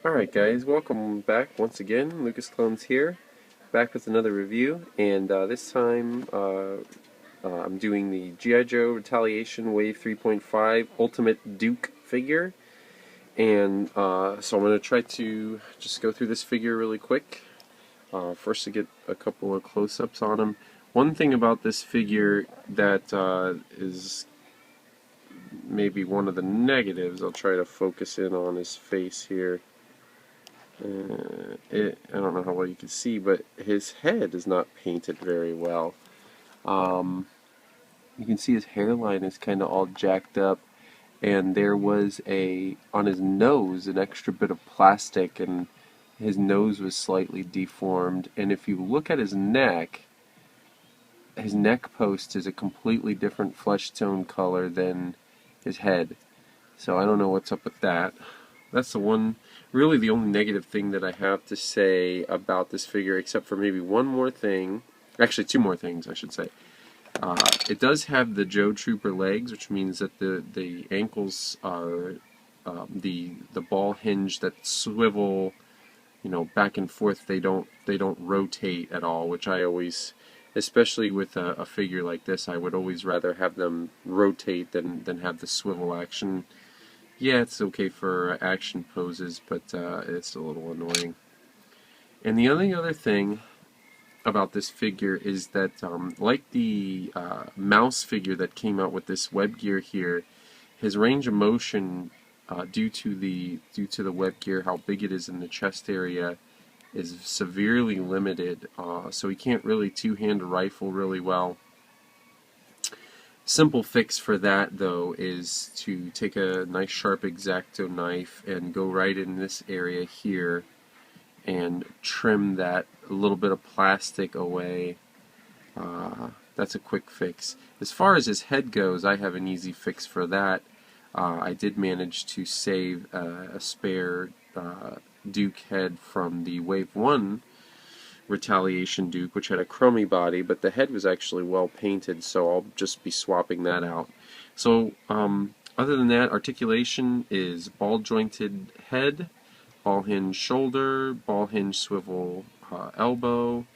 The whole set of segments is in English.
Alright guys, welcome back once again. Lucas Clones here, back with another review, and this time I'm doing the Gijoe Retaliation Wave 3.5 Ultimate Duke figure, and so I'm going to try to just go through this figure really quick. First to get a couple of close-ups on him. One thing about this figure that is maybe one of the negatives, I'll try to focus in on his face here. I don't know how well you can see, but his head is not painted very well. You can see his hairline is kind of all jacked up, and there was on his nose an extra bit of plastic, and his nose was slightly deformed. And if you look at his neck post is a completely different flesh tone color than his head. So I don't know what's up with that. That's really the only negative thing that I have to say about this figure, except for maybe one more thing. Actually, two more things, I should say. It does have the Joe Trooper legs, which means that the ankles are the ball hinge that swivel, back and forth. They don't rotate at all, which I always, especially with a figure like this, I would always rather have them rotate than have the swivel action. Yeah, it's okay for action poses, but it's a little annoying. And the only other thing about this figure is that, like the mouse figure that came out with this web gear here, his range of motion, due to the web gear, how big it is in the chest area, is severely limited. So he can't really two-hand a rifle really well. Simple fix for that, though, is to take a nice sharp X-Acto knife and go right in this area here and trim that a little bit of plastic away. That's a quick fix. As far as his head goes, I have an easy fix for that. I did manage to save a spare Duke head from the Wave 1 Retaliation Duke, which had a chromey body, but the head was actually well painted, so I'll just be swapping that out. So, other than that, articulation is ball jointed head, ball hinge shoulder, ball hinge swivel elbow,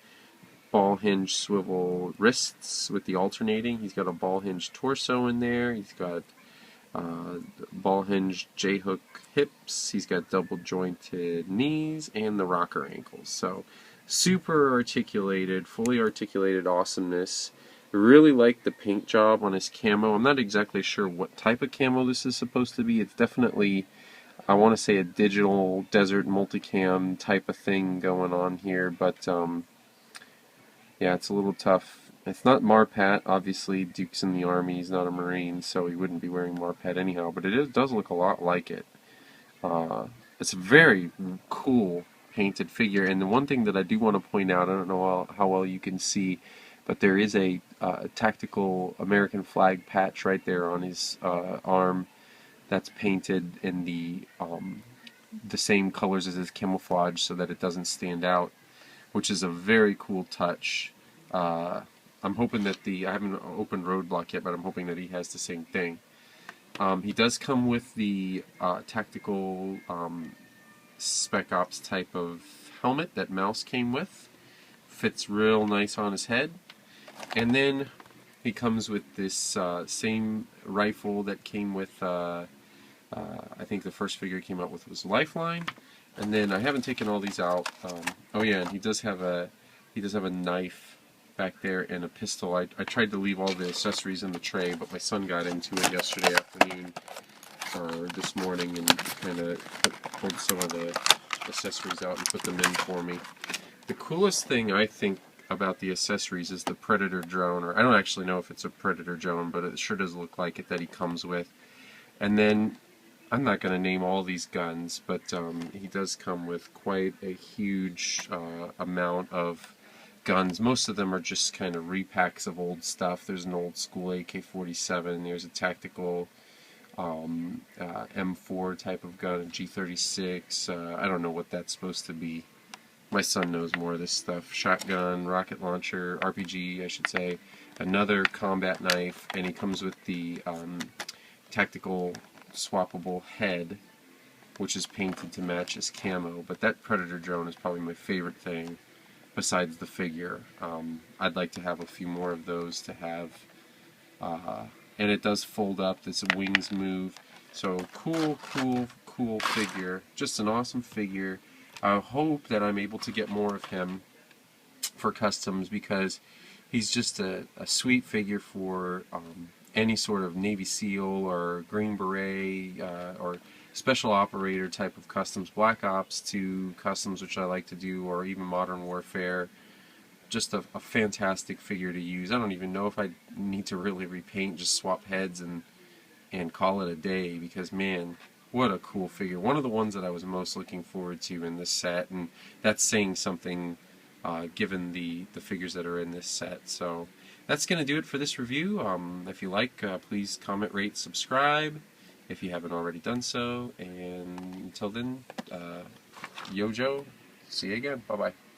ball hinge swivel wrists with the alternating. He's got a ball hinge torso in there. He's got ball hinge J-hook hips. He's got double jointed knees and the rocker ankles. So super articulated, fully articulated awesomeness. I really like the paint job on his camo. I'm not exactly sure what type of camo this is supposed to be. It's definitely, I want to say, a digital desert multicam type of thing going on here, but yeah, it's a little tough. It's not Marpat, obviously. Duke's in the Army, he's not a Marine, so he wouldn't be wearing Marpat anyhow, but does look a lot like it. It's a very cool painted figure, and the one thing that I do want to point out, I don't know how well you can see, but there is a tactical American flag patch right there on his arm that's painted in the same colors as his camouflage so that it doesn't stand out, which is a very cool touch. I'm hoping that I haven't opened Roadblock yet, but I'm hoping that he has the same thing. He does come with the tactical Spec Ops type of helmet that Mouse came with. Fits real nice on his head. And then he comes with this same rifle that came with, I think the first figure he came out with was Lifeline. And then I haven't taken all these out. Oh yeah, and he does have a knife back there and a pistol. I tried to leave all the accessories in the tray, but my son got into it yesterday afternoon or this morning and kind of pulled some of the accessories out and put them in for me. The coolest thing I think about the accessories is the Predator drone, or I don't actually know if it's a Predator drone, but it sure does look like it that he comes with. And then I'm not going to name all these guns, but he does come with quite a huge amount of guns. Most of them are just kind of repacks of old stuff. There's an old school AK-47, there's a tactical M4 type of gun, a G36, I don't know what that's supposed to be. My son knows more of this stuff. Shotgun, rocket launcher, RPG, I should say, another combat knife, and he comes with the tactical swappable head which is painted to match his camo. But that Predator drone is probably my favorite thing besides the figure. I'd like to have a few more of those to have. And it does fold up, its wings move. So cool, cool, cool figure. Just an awesome figure. I hope that I'm able to get more of him for customs, because he's just a sweet figure for any sort of Navy SEAL or Green Beret or Special Operator type of customs, Black Ops to customs, which I like to do, or even Modern Warfare. Just a fantastic figure to use. I don't even know if I need to really repaint, just swap heads and call it a day, because man, what a cool figure. One of the ones that I was most looking forward to in this set, and that's saying something given the figures that are in this set. So that's going to do it for this review. If you like, please comment, rate, subscribe if you haven't already done so. And until then, Gijoe, see you again. Bye-bye.